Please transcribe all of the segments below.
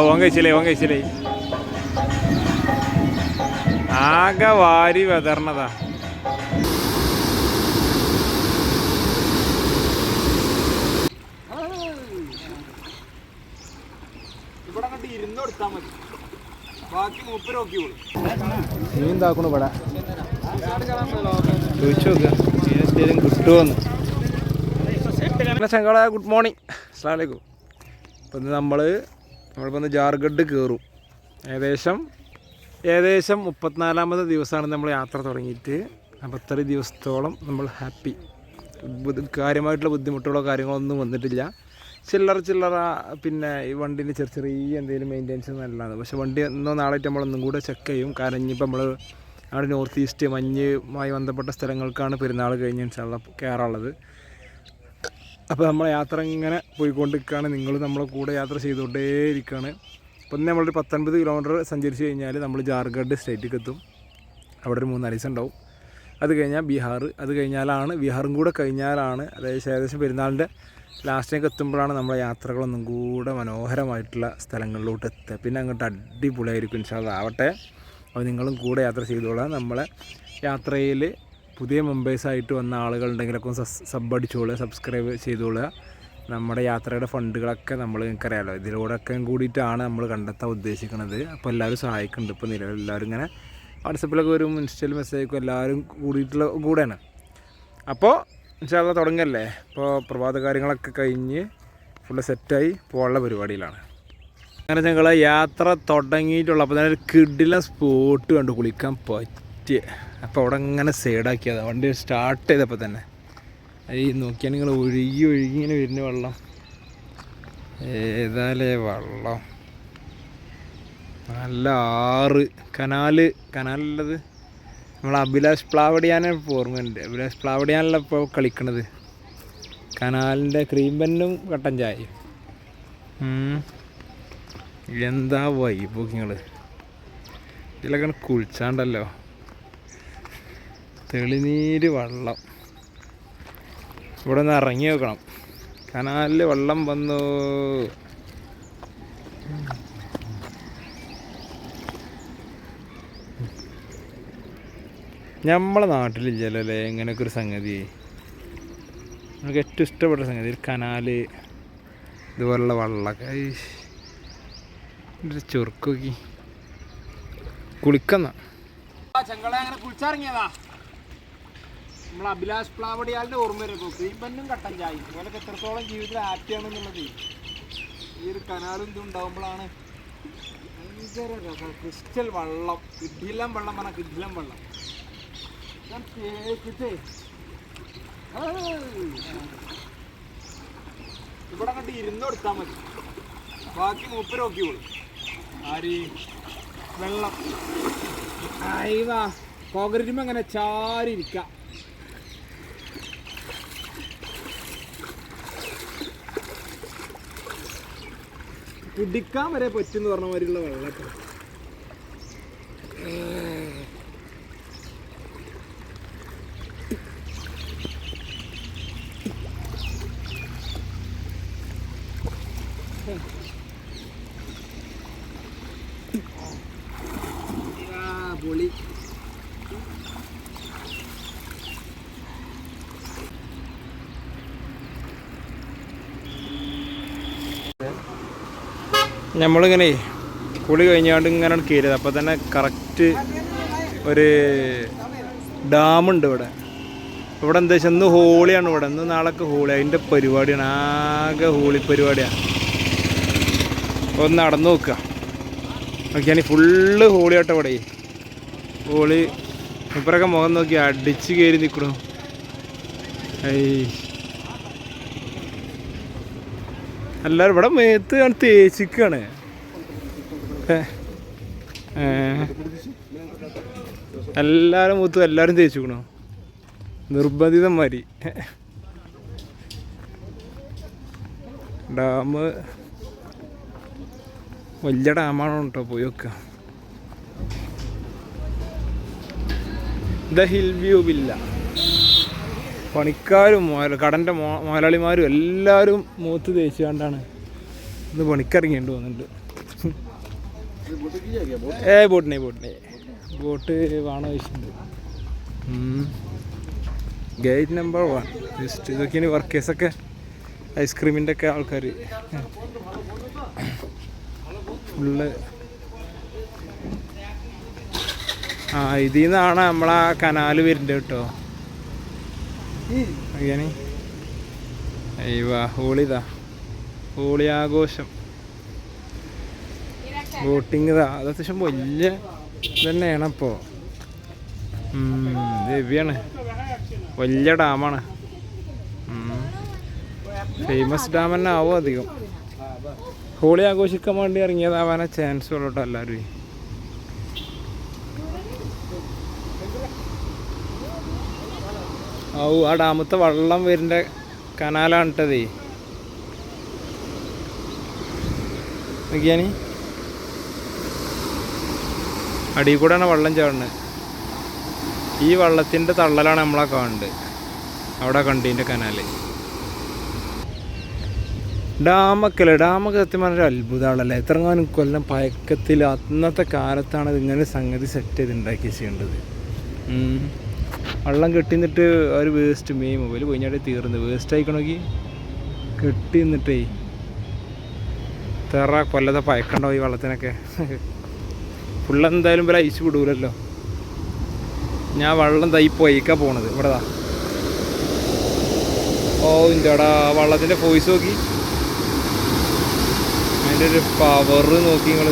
ഓൻ കഴിച്ചില്ലേ ആകെ വാരി വെതർന്നതാ. ഇവിടെ കണ്ട് ഇരുന്ന് കൊടുത്താൽ മതി, ബാക്കി മൂപ്പര് നോക്കിയോളൂ. നീ എന്താക്കണു ഇവിടെ ചോദിച്ചു നോക്കുക എന്തേലും കിട്ടുമോന്ന്. ചങ്കള ഗുഡ് മോർണിംഗ്, അസ്സലാമു അലൈക്കും. ഇപ്പം ഇന്ന് നമ്മളിപ്പോൾ ഒന്ന് ജാർഖണ്ഡ് കയറും. ഏകദേശം 34ാമത്തെ ദിവസമാണ് നമ്മൾ യാത്ര തുടങ്ങിയിട്ട്. അപ്പോൾ ഇത്രയും ദിവസത്തോളം നമ്മൾ ഹാപ്പി, കാര്യമായിട്ടുള്ള ബുദ്ധിമുട്ടുകളോ കാര്യങ്ങളൊന്നും വന്നിട്ടില്ല. ചില്ലറ പിന്നെ ഈ വണ്ടീൻ്റെ ചെറിയ എന്തെങ്കിലും മെയിൻ്റെനൻസ് നല്ലതാണ്. പക്ഷേ വണ്ടി ഇന്നോ നാളായിട്ട് നമ്മളൊന്നും കൂടെ ചെക്ക് ചെയ്യും. കാരണം ഇനിയിപ്പോൾ നമ്മൾ അവിടെ നോർത്ത് ഈസ്റ്റ് മഞ്ഞുമായി ബന്ധപ്പെട്ട സ്ഥലങ്ങൾക്കാണ് പെരുന്നാൾ കഴിഞ്ഞ് ഇൻഷാല്ലാ കയറാനുള്ളത്. അപ്പോൾ നമ്മൾ യാത്ര ഇങ്ങനെ പോയിക്കൊണ്ടിരിക്കുകയാണ്. നിങ്ങൾ നമ്മളെ കൂടെ യാത്ര ചെയ്തുകൊണ്ടേയിരിക്കുകയാണ്. ഇപ്പം നമ്മളൊരു 19 കിലോമീറ്റർ സഞ്ചരിച്ച് കഴിഞ്ഞാൽ നമ്മൾ ജാർഖണ്ഡ് സ്റ്റേറ്റിലേക്ക് എത്തും. അവിടെ ഒരു 3-4 ദിവസം ഉണ്ടാവും. അത് കഴിഞ്ഞാൽ ബീഹാർ, അത് കഴിഞ്ഞാലാണ് ബീഹാറും കൂടെ കഴിഞ്ഞാലാണ് അതായത് ഏകദേശം പെരുന്നാളിൻ്റെ ലാസ്റ്റിലേക്ക് എത്തുമ്പോഴാണ് നമ്മളെ യാത്രകളൊന്നും കൂടെ മനോഹരമായിട്ടുള്ള സ്ഥലങ്ങളിലോട്ട് എത്തുക. പിന്നെ അങ്ങോട്ട് അടിപൊളിയായിരിക്കും ഇൻഷാല്ലാ ആവട്ടെ. അപ്പോൾ നിങ്ങളും കൂടെ യാത്ര ചെയ്തോളാം. നമ്മളെ യാത്രയിൽ പുതിയ മെമ്പേഴ്സായിട്ട് വന്ന ആളുകളുണ്ടെങ്കിലൊക്കെ സബ്ബടിച്ചോളുക, സബ്സ്ക്രൈബ് ചെയ്തോളുക. നമ്മുടെ യാത്രയുടെ ഫണ്ടുകളൊക്കെ നമ്മൾ നിങ്ങൾക്കറിയാമല്ലോ, ഇതിലൂടെയൊക്കെ കൂടിയിട്ടാണ് നമ്മൾ കണ്ടെത്താൻ ഉദ്ദേശിക്കുന്നത്. അപ്പോൾ എല്ലാവരും സഹായിക്കുന്നുണ്ട്. ഇപ്പോൾ നിലവിൽ എല്ലാവരും ഇങ്ങനെ വാട്സപ്പിലൊക്കെ വരും, ഇൻസ്റ്റയിൽ മെസ്സേജൊക്കെ എല്ലാവരും കൂടിയിട്ടുള്ള കൂടെയാണ്. അപ്പോൾ ഇൻഷാല്ലാ തുടങ്ങല്ലേ. ഇപ്പോൾ പ്രഭാത കാര്യങ്ങളൊക്കെ കഴിഞ്ഞ് ഫുള്ള് സെറ്റായി പോകാനുള്ള പരിപാടിയിലാണ്. അങ്ങനെ ഞങ്ങൾ യാത്ര തുടങ്ങിയിട്ടുള്ളൂ. അപ്പോൾ തന്നെ ഒരു കിടിലൻ സ്പോട്ട് കണ്ടു കുളിക്കാൻ പറ്റിയ. അപ്പോൾ അവിടെ ഇങ്ങനെ സൈഡാക്കിയതാണ് വണ്ടി സ്റ്റാർട്ട് ചെയ്തപ്പോൾ തന്നെ. ഈ നോക്കിയാൽ നിങ്ങൾ ഒഴുകി ഇങ്ങനെ വരുന്ന വെള്ളം, ഏതായാലേ വെള്ളം നല്ല ആറ് കനാലുള്ളത്. നമ്മൾ അഭിലാഷ് പ്ലാവടിയാനെ ഓർമ്മയുണ്ട്. അഭിലാഷ് പ്ലാവടിയാനല്ല ഇപ്പോൾ കളിക്കണത്. കനാലിൻ്റെ ക്രീം ബന്നും കട്ടൻ ചായയും. എന്താ വൈബ് നിങ്ങൾ ഇതിലൊക്കെ കുളിച്ചാണ്ടല്ലോ. തെളിനീര് വെള്ളം. ഇവിടെ നിന്ന് ഇറങ്ങി നോക്കണം. കനാലിൽ വെള്ളം വന്നു. നമ്മളെ നാട്ടിലില്ലല്ലോ അല്ലേ ഇങ്ങനെയൊക്കെ ഒരു സംഗതി. നമുക്ക് ഏറ്റവും ഇഷ്ടപ്പെട്ട സംഗതി ഒരു കനാല്, ഇതുപോലുള്ള വെള്ളമൊക്കെ. ചുരുക്കി കുളിക്കുന്ന ചെങ്കളെ അങ്ങനെ കുളിച്ചിറങ്ങിയതാ. നമ്മൾ അഭിലാഷ് പ്ലാവടിയാലിൻ്റെ ഓർമ്മ വരുമ്പോൾ ക്രീം ബന്നും കട്ടൻ ചായയും ഇതുപോലൊക്കെ എത്രത്തോളം ജീവിതത്തിൽ ഹാപ്പിയാണെന്നുള്ളത് ഈ ഒരു കനാലും ഇതും ഉണ്ടാകുമ്പോഴാണ്. ഭയങ്കര രസം. ക്രിസ്റ്റൽ വെള്ളം, കിഡിലം വെള്ളം പറഞ്ഞാൽ കിഡിലം വെള്ളം. ഞാൻ തേച്ചിട്ടേ ഇവിടെ കണ്ട് ഇരുന്ന് കൊടുത്താൽ മതി, ബാക്കി മൂപ്പര് നോക്കിയോളൂ. ആര് വെള്ളം അയവാ കോൺക്രീറ്റുമ്പോൾ അങ്ങനെ ചാരിയിരിക്കാം. കുടിക്കാൻ വരെ പറ്റുമെന്ന് പറഞ്ഞ മാതിരിയുള്ള വെള്ളമൊക്കെ. പൊളി. നമ്മളിങ്ങനെ കുളി കഴിഞ്ഞാണ്ട് ഇങ്ങനെ കയറിയത്. അപ്പോൾ തന്നെ കറക്റ്റ് ഒരു ഡാമുണ്ട് ഇവിടെ. ഇവിടെ എന്താ വെച്ചാൽ ഇന്ന് ഹോളിയാണ്. ഇവിടെ ഇന്ന് നാളൊക്കെ ഹോളി, അതിൻ്റെ പരിപാടിയാണ്. ആകെ ഹോളി പരിപാടിയാണ്. ഒന്ന് നടന്നു നോക്കുക നോക്കിയാൽ ഫുള്ള് ഹോളിയാട്ടോ ഇവിടെ. ഹോളി ഇപ്പറൊക്കെ മുഖം നോക്കി അടിച്ച് കയറി നിൽക്കണു. എല്ലാവരും ഇവിടെ മേത്ത് തേച്ചിക്കാണ്. എല്ലാവരും മൂത്തും എല്ലാവരും തേച്ചിക്കണു നിർബന്ധിതന്മാരി. ഡാം വലിയ ഡാമാണ് കേട്ടോ, പോയി വെക്കുക. The hill view villa. പണിക്കാരും കടൻ്റെ മുതലാളിമാരും എല്ലാവരും മൂത്ത് തേച്ച് കണ്ടാണ് ഇന്ന് പണിക്കിറങ്ങിയിട്ട് വന്നിട്ട്. बोट नहीं बोट വേണോ ചോദിച്ചിട്ടുണ്ട്. ഗേറ്റ് നമ്പർ 1 ജസ്റ്റ് ഇതൊക്കെയാണ് വർക്കേഴ്സൊക്കെ ഐസ്ക്രീമിൻ്റെ ഒക്കെ ആൾക്കാർ ഫുള്ള്. ഇതിൽ നിന്നാണ് നമ്മളാ കനാല് വരുന്നത് കേട്ടോ. അങ്ങനെ അയ്യവാ ഹോളി ആഘോഷം ബോട്ടിങ് അത് അത്യാവശ്യം വലിയ തന്നെയാണ്. അപ്പോൾ ഹെവിയാണ്, വലിയ ഡാമാണ്. ഫേമസ് ഡാം തന്നെ ആവും അധികം. ഹോളി ആഘോഷിക്കാൻ വേണ്ടി ഇറങ്ങിയതാവാനാ ചാൻസ് ഉള്ളൂ കേട്ടോ എല്ലാവരും. ആ ഡാമത്തെ വെള്ളം വരുന്ന കനാലാണ് ഇട്ടതേ. നോക്കിയാൽ അടിയിൽ കൂടെയാണ് വെള്ളം ചാടുന്നത്. ഈ വെള്ളത്തിൻ്റെ തള്ളലാണ് നമ്മളാ കാണുന്നത്. അവിടെ കണ്ടീൻ്റെ കനാല്. ഡാമൊക്കെ സത്യം പറഞ്ഞൊരു അത്ഭുതമാണല്ലേ. എത്രങ്ങാനും കൊല്ലം പഴക്കത്തിൽ അന്നത്തെ കാലത്താണ് ഇതിങ്ങനെ സംഗതി സെറ്റ് ചെയ്ത് ഉണ്ടാക്കി ചെയ്യേണ്ടത്. വെള്ളം കെട്ടി നിന്നിട്ട് ഒരു വേസ്റ്റ് മൊബൈൽ കഴിഞ്ഞാൽ തീർന്ന് വേസ്റ്റ് ആയിക്കണമെങ്കിൽ കെട്ടി നിന്നിട്ടേ ഇത്ര കൊല്ലത്തെ പഴക്കണ്ടാവും ഈ വെള്ളത്തിനൊക്കെ. ഫുള്ളെന്തായാലും പോലെ ഐസ് വിടൂലല്ലോ. ഞാൻ വെള്ളം തൈ പോയിക്കാണ് പോണത്. ഇവിടെതാ ഇൻ്റെടാ വെള്ളത്തിൻ്റെ ഫോഴ്സ് നോക്കി, അതിൻ്റെ ഒരു പവർ നോക്കി നിങ്ങൾ.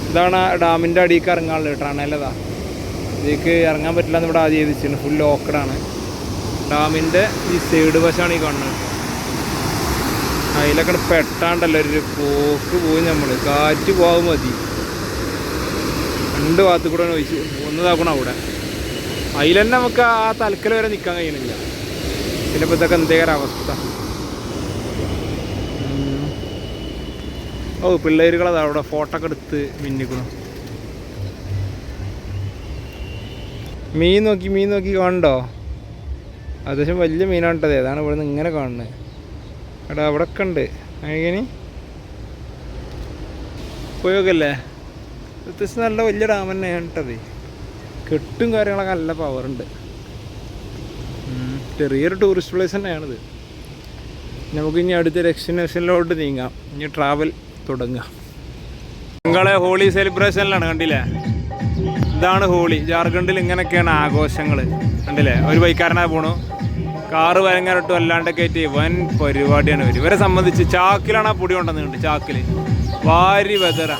ഇതാണ് ഡാമിൻ്റെ അടിയിലേക്ക് ഇറങ്ങാനുള്ളത്. ടണലതാ ഇതിലേക്ക് ഇറങ്ങാൻ പറ്റില്ല എന്ന് ഇവിടെ ആദ്യം എഴുതിച്ചിട്ടുണ്ട്. ഫുൾ ലോക്കഡാണ്. ഡാമിൻ്റെ ഈ സൈഡ് വശമാണ് ഈ കാണുന്നത്. അതിലൊക്കെ പെട്ടാണ്ടല്ലോ ഒരു പോക്ക് പോയി. നമ്മൾ കാറ്റ് പോകാൻ മതി. 2 ഭാഗത്ത് കൂടെ ഒഴിച്ച് ഒന്നതാക്കണം അവിടെ. അതിൽ തന്നെ നമുക്ക് ആ തലക്കൽ വരെ നിൽക്കാൻ കഴിയണില്ല. ചിലപ്പോൾ ഇതൊക്കെ എന്തേലും അവസ്ഥ. പിള്ളേരുകളതാ അവിടെ ഫോട്ടോ ഒക്കെ എടുത്ത് മിന്നിക്കണം. മീൻ നോക്കി കാണണ്ടോ? അത്യാവശ്യം വലിയ മീനാണ്. ഏതാണ് ഇവിടെ നിന്ന് ഇങ്ങനെ കാണുന്നത്. എടാ അവിടെ ഒക്കെ ഉണ്ട്. അങ്ങനെ പോയോക്കല്ലേ. അത്യാവശ്യം നല്ല വലിയ ഡാം തന്നെയാണ് കേട്ടത്. കെട്ടും കാര്യങ്ങളൊക്കെ നല്ല പവറുണ്ട്. ചെറിയൊരു ടൂറിസ്റ്റ് പ്ലേസ് തന്നെയാണിത്. നമുക്ക് ഇനി അടുത്ത ഡെസ്റ്റിനേഷനിലോട്ട് നീങ്ങാം. ഇനി ട്രാവൽ തുടങ്ങാം. ഞങ്ങളെ ഹോളി സെലിബ്രേഷനിലാണ്. കണ്ടില്ലേ, ഇതാണ് ഹോളി. ജാർഖണ്ഡിൽ ഇങ്ങനെയൊക്കെയാണ് ആഘോഷങ്ങൾ. കണ്ടില്ലേ, ഒരു ബൈക്കാരനായി പോണു. കാറ് ഭയങ്കരമായിട്ടും അല്ലാണ്ടൊക്കെ ആയിട്ട് വൻ പരിപാടിയാണ്. ഇവരെ സംബന്ധിച്ച് ചാക്കിലാണ് ആ പൊടി കൊണ്ടുവന്നിട്ടുണ്ട്. ചാക്കിൽ വാരി വെതറ.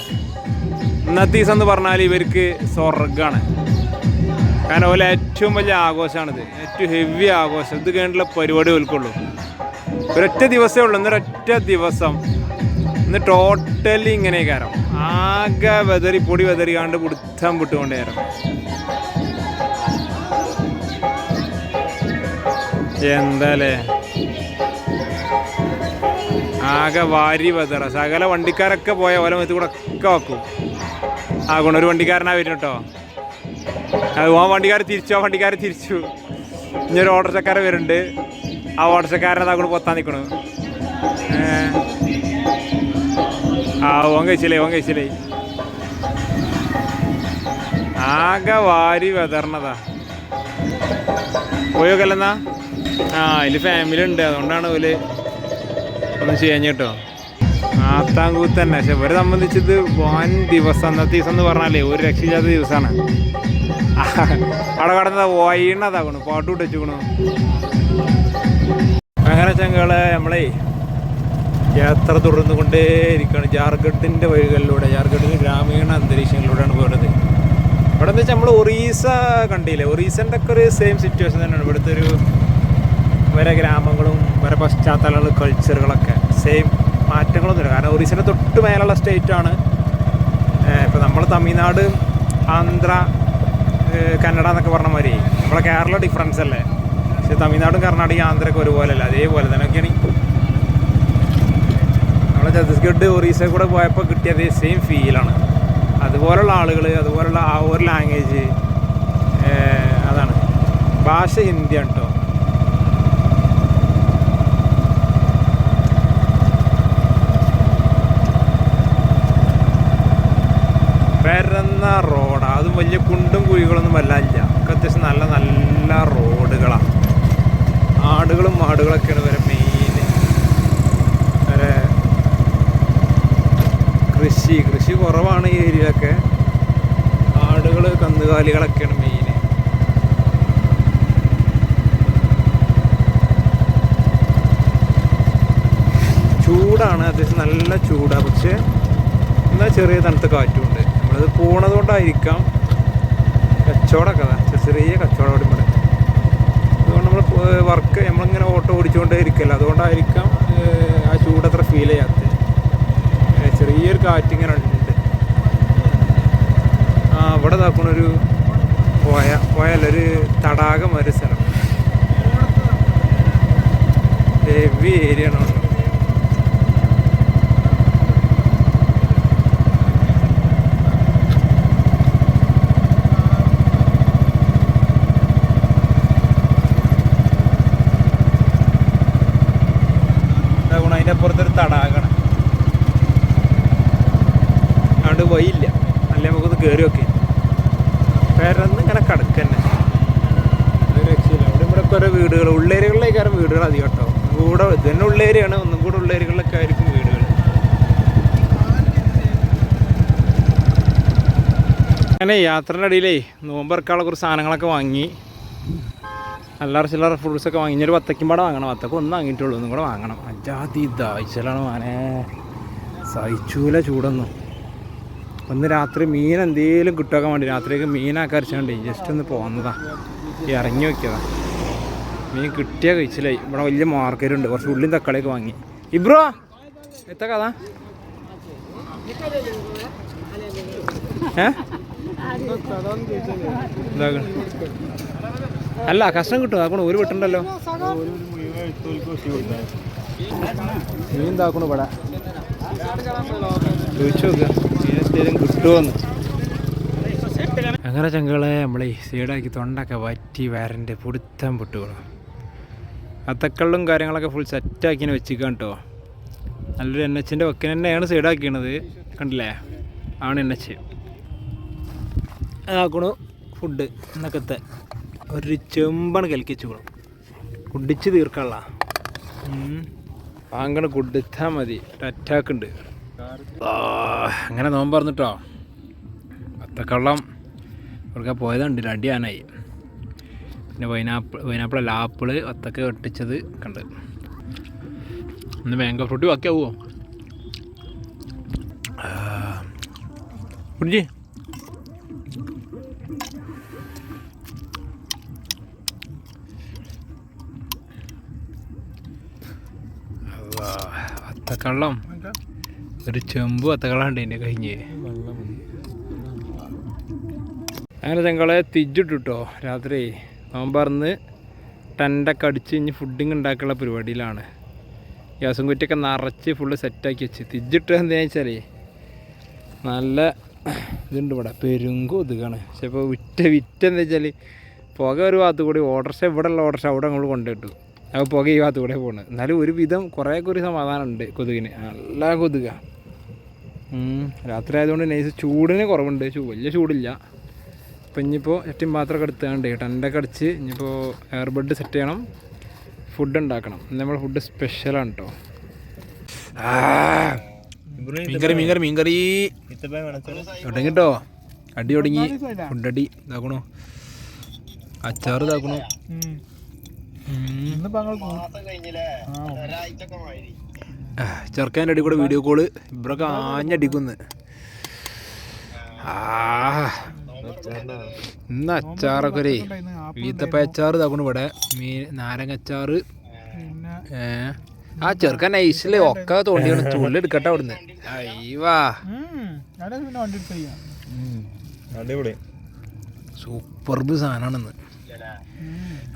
ഇന്നത്തെ ദിവസം എന്ന് പറഞ്ഞാൽ ഇവർക്ക് സ്വർഗ്ഗമാണ്. കാരണം ഓലെ ഏറ്റവും വലിയ ആഘോഷമാണിത്. ഏറ്റവും ഹെവി ആഘോഷം. ഇത് കഴിഞ്ഞിട്ടുള്ള പരിപാടി ഓൽക്കുള്ളൂ. ഒരൊറ്റ ദിവസമേ ഉള്ളൂ. ഇന്നൊരൊറ്റ ദിവസം. ഇന്ന് ടോട്ടലി ഇങ്ങനെ കയറും. ആകെ വെതറി പൊടി വെതറിയാണ്ട് പിടുത്തം വിട്ടുകൊണ്ട് കയറും. എന്താലേ, ആകെ വാരി വെതറ. സകല വണ്ടിക്കാരൊക്കെ പോയ ഓല മത്തി കൂടെ ഒക്കെ വെക്കും. ആകണം. ഒരു വണ്ടിക്കാരനാ വരും കേട്ടോ. വണ്ടിക്കാർ തിരിച്ചു. ഇനിയൊരു ഓട്ടോറിക്ഷക്കാരൻ വരുന്നുണ്ട്. ആ ഓട്ടോറിക്ഷക്കാരനെ അങ്ങോട്ട് പൊത്താൻ നിൽക്കണു. ഓൻ കഴിച്ചില്ലേ. ആകെ വാരി വെതർണതാ. പോയോക്കല്ലെന്നാ. അതിൽ ഫാമിലി ഉണ്ട്. അതുകൊണ്ടാണ് ഓല് ഒന്നും ചെയ്യാൻ കേട്ടോ. ആത്താങ്കൂത്ത് തന്നെ. പക്ഷെ ഇവരെ സംബന്ധിച്ചത് വൻ ദിവസം. അന്നത്തെ ദിവസം എന്ന് പറഞ്ഞാലേ ഒരു രക്ഷയില്ലാത്ത ദിവസമാണ്. അവിടെ കടന്നതാ വൈണതാകണു. പാട്ട് വിട്ടു. അങ്ങനെ ചങ്ങളെ നമ്മളെ യാത്ര തുടർന്നുകൊണ്ടേയിരിക്കുകയാണ് ജാർഖണ്ഡിൻ്റെ വഴികളിലൂടെ. ജാർഖണ്ഡിൻ്റെ ഗ്രാമീണ അന്തരീക്ഷങ്ങളിലൂടെയാണ് പോയത്. ഇവിടെ എന്ന് വെച്ചാൽ നമ്മൾ ഒറീസ കണ്ടില്ലേ. ഒറീസൻ്റെ ഒക്കെ ഒരു സെയിം സിറ്റുവേഷൻ തന്നെയാണ്. ഇവിടുത്തെ ഒരു വരെ ഗ്രാമങ്ങളും വരെ പശ്ചാത്തലങ്ങളും കൾച്ചറുകളൊക്കെ സെയിം, മാറ്റങ്ങളൊന്നുമില്ല. കാരണം ഒറീസയുടെ തൊട്ട് മേലുള്ള സ്റ്റേറ്റാണ്. ഇപ്പോൾ നമ്മൾ തമിഴ്നാട്, ആന്ധ്ര, കന്നഡ എന്നൊക്കെ പറഞ്ഞ മാതിരി നമ്മളെ കേരള ഡിഫറൻസ് അല്ലേ. പക്ഷെ തമിഴ്നാടും കർണാടക, ആന്ധ്രയൊക്കെ ഒരുപോലെയല്ല. അതേപോലെ തന്നെയൊക്കെയാണ് നമ്മളെ ഛത്തീസ്ഗഡ്, ഒറീസ കൂടെ പോയപ്പോൾ കിട്ടിയ അതേ സെയിം ഫീലാണ്. അതുപോലുള്ള ആളുകൾ, അതുപോലുള്ള ആ ഒരു ലാംഗ്വേജ്. അതാണ് ഭാഷ ഹിന്ദിയാണ് കേട്ടോ. വലിയ കുണ്ടും കുഴികളൊന്നും വല്ലാനില്ല. ഒക്കെ അത്യാവശ്യം നല്ല നല്ല റോഡുകളാണ്. ആടുകളും മാടുകളൊക്കെയാണ് വരെ മെയിൻ. വരെ കൃഷി കുറവാണ് ഈ ഏരിയയിലൊക്കെ. ആടുകൾ കന്നുകാലികളൊക്കെയാണ് മെയിൻ. ചൂടാണ്, അത്യാവശ്യം നല്ല ചൂടാണ്. പക്ഷേ എന്നാൽ ചെറിയ തണുത്ത കാറ്റുമുണ്ട്. നമ്മളത് പോണത് കൊണ്ടായിരിക്കാം കച്ചവടമൊക്കെ ചെറിയ കച്ചവടം അവിടെ ഇവിടെ. അതുകൊണ്ട് നമ്മൾ വർക്ക് നമ്മളിങ്ങനെ ഓട്ടോ ഓടിച്ചുകൊണ്ടേ ഇരിക്കല്ലോ, അതുകൊണ്ടായിരിക്കാം ആ ചൂടത്ര ഫീൽ ചെയ്യാത്തത്. ചെറിയൊരു കാറ്റിങ്ങനെ ഉണ്ട്. ഇവിടെ ഇതാക്കണൊരു പോയാലൊരു തടാകം ഒരു സ്ഥലം. ഹെവി ഏരിയ ആണ്. അതിൻ്റെ അപ്പുറത്തൊരു തടാകമാണ്. അതുകൊണ്ട് വഴിയില്ല, അല്ലെ നമുക്കൊന്ന് കയറി നോക്കി പേരന്ന് ഇങ്ങനെ കിടക്കന്നെ. ഒരു രക്ഷയില്ല. അവിടെ ഇവിടെ കുറേ വീടുകൾ, ഉള്ളേരികളിലേക്കാരും വീടുകൾ അധികം കേട്ടോ. കൂടെ ഇത് തന്നെ ഉള്ളേരിയാണ്, ഒന്നും കൂടെ ഉള്ളേരികളിലൊക്കെ ആയിരിക്കും വീടുകൾ. അങ്ങനെ യാത്രയുടെ ഇടയിലേ നോമ്പറക്കാനുള്ള കുറച്ച് സാധനങ്ങളൊക്കെ വാങ്ങി. അല്ലാറ ചില്ലറ ഫ്രൂട്ട്സൊക്കെ വാങ്ങി. ഇനി ഒരു വത്തക്കുംപാടെ വാങ്ങണം. വത്തക്ക ഒന്നും വാങ്ങിയിട്ടുള്ളൂ, ഒന്നും കൂടെ വാങ്ങണം. അജാതി ദാഹിച്ചലാണ് മാനേ, സഹിച്ചൂല ചൂടൊന്നും. ഒന്ന് രാത്രി മീൻ എന്തെങ്കിലും കിട്ടാക്കാൻ വേണ്ടി രാത്രിയൊക്കെ മീനാക്കാൻ അരച്ചാണ്ടേ ജസ്റ്റ് ഒന്ന് പോകുന്നതാ, ഇറങ്ങി വയ്ക്കതാ. മീൻ കിട്ടിയാൽ കഴിച്ചില്ലായി. ഇവിടെ വലിയ മാർക്കറ്റുണ്ട്, കുറച്ച് ഉള്ളിയും തക്കാളിയൊക്കെ വാങ്ങി. ഇബ്രോ എത്ത കഥ അല്ല കഷ്ണം കിട്ടും. ആക്കണു ഒരു വെട്ടുണ്ടല്ലോ, മീൻ താക്കണു ഇവിടെ. ചോദിച്ചു നോക്കുക മീൻ എന്തേലും കിട്ടുമോന്ന്. അങ്ങനെ ചങ്കളെ നമ്മളെ സൈഡാക്കി തൊണ്ടൊക്കെ വറ്റി വരൻ്റെ പൊടുത്തം പൊട്ടുകളും അത്തക്കള്ളും കാര്യങ്ങളൊക്കെ ഫുൾ സെറ്റാക്കിനെ വെച്ചിരിക്കാൻ കേട്ടോ. നല്ലൊരു NH വക്കിന് തന്നെയാണ് സൈഡാക്കിയത്, കണ്ടില്ലേ? ആണ് NH. ആക്കണു ഫുഡ് എന്നൊക്കത്തെ ഒരു ചെമ്പാണ് കലക്കിച്ചു കൊടുക്കും. കുടിച്ച് തീർക്കാനുള്ള വാങ്ങണ കുടിച്ചാൽ മതി. അറ്റാക്ക് ഉണ്ട്. അങ്ങനെ നോമ്പ് പറഞ്ഞിട്ടോ അത്തക്കള്ളം ഇവർക്ക് പോയതുണ്ട് അടിയാനായി. പിന്നെ പൈനാപ്പിൾ അല്ല ആപ്പിള് വത്തക്ക ഒട്ടിച്ചത് കണ്ട്. ഇന്ന് മാംഗോ ഫ്രൂട്ട് ബാക്കിയാവുമോ? കുടിച്ചേ. വത്തക്കള്ളം ഒരു ചെമ്പ് വത്തക്കള്ളം ഉണ്ട് എൻ്റെ കഴിഞ്ഞ്. അങ്ങനെ ഞങ്ങളെ തിജിട്ടിട്ടോ രാത്രി നോമ്പറന്ന് ടെൻ്റൊക്കെ അടിച്ച് ഇനി ഫുഡിങ് ഉണ്ടാക്കാനുള്ള പരിപാടിയിലാണ്. ഗ്യാസും കുറ്റിയൊക്കെ നിറച്ച് ഫുള്ള് സെറ്റാക്കി വെച്ച് തിജിട്ട് എന്താണെന്ന് വെച്ചാൽ നല്ല ഇതുണ്ട് ഇവിടെ, പെരുങ്കൊതുകാണ്. പക്ഷെ ഇപ്പോൾ വിറ്റെന്താ വെച്ചാൽ പുക ഒരു ഭാഗത്ത് കൂടി ഓട്ടർഷ ഇവിടെ ഉള്ള ഓട്ടർഷ അവിടെ നമ്മൾ കൊണ്ടുപോയിട്ടു. അപ്പോൾ പുക ഈ ഭാഗത്ത് കൂടെ പോകുന്നത്. എന്നാലും ഒരു വിധം കുറേയൊക്കെ ഒരു സമാധാനം ഉണ്ട് കൊതുകിന്. നല്ല കൊതുക. രാത്രി ആയതുകൊണ്ട് നൈസ് ചൂടിന് കുറവുണ്ട്, വലിയ ചൂടില്ല. അപ്പം ഇനിയിപ്പോൾ ചട്ടി മാത്രമൊക്കെ എടുത്തുകൊണ്ട് ടെൻ്റൊക്കെ അടിച്ച് ഇനിയിപ്പോൾ എയർബഡ് സെറ്റ് ചെയ്യണം, ഫുഡ് ഉണ്ടാക്കണം. നമ്മൾ ഫുഡ് സ്പെഷ്യലാണ് കേട്ടോ. മീൻകറി തുടങ്ങി കേട്ടോ. അടി തുടങ്ങി, ഫുഡടി ഇതാക്കണോ, അച്ചാറ് ഇതാക്കണോ. ചെറുക്കാൻ്റെ അടി കൂടെ വീഡിയോ കോള് ഇവരൊക്കെ ആഞ്ഞടിക്കുന്നു. ഇന്ന് അച്ചാറൊക്കെ ഒരു ഈത്തപ്പ അച്ചാറ് ഇതാക്കണു ഇവിടെ, നാരങ്ങ അച്ചാറ്. ആ ചെറുക്കാൻ നൈസില് ഒക്കെ തോണ്ടിയാണ്. ചുള്ളെടുക്കട്ടെ അവിടുന്ന്. അയ്യവാ സൂപ്പർബ് സാധനമാണെന്ന്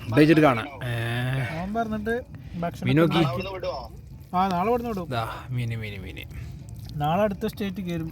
ഉപയോഗിച്ചിട്ട് കാണാം. മീനോക്കി മീന് നാളെ അടുത്ത സ്റ്റേറ്റ് കയറും.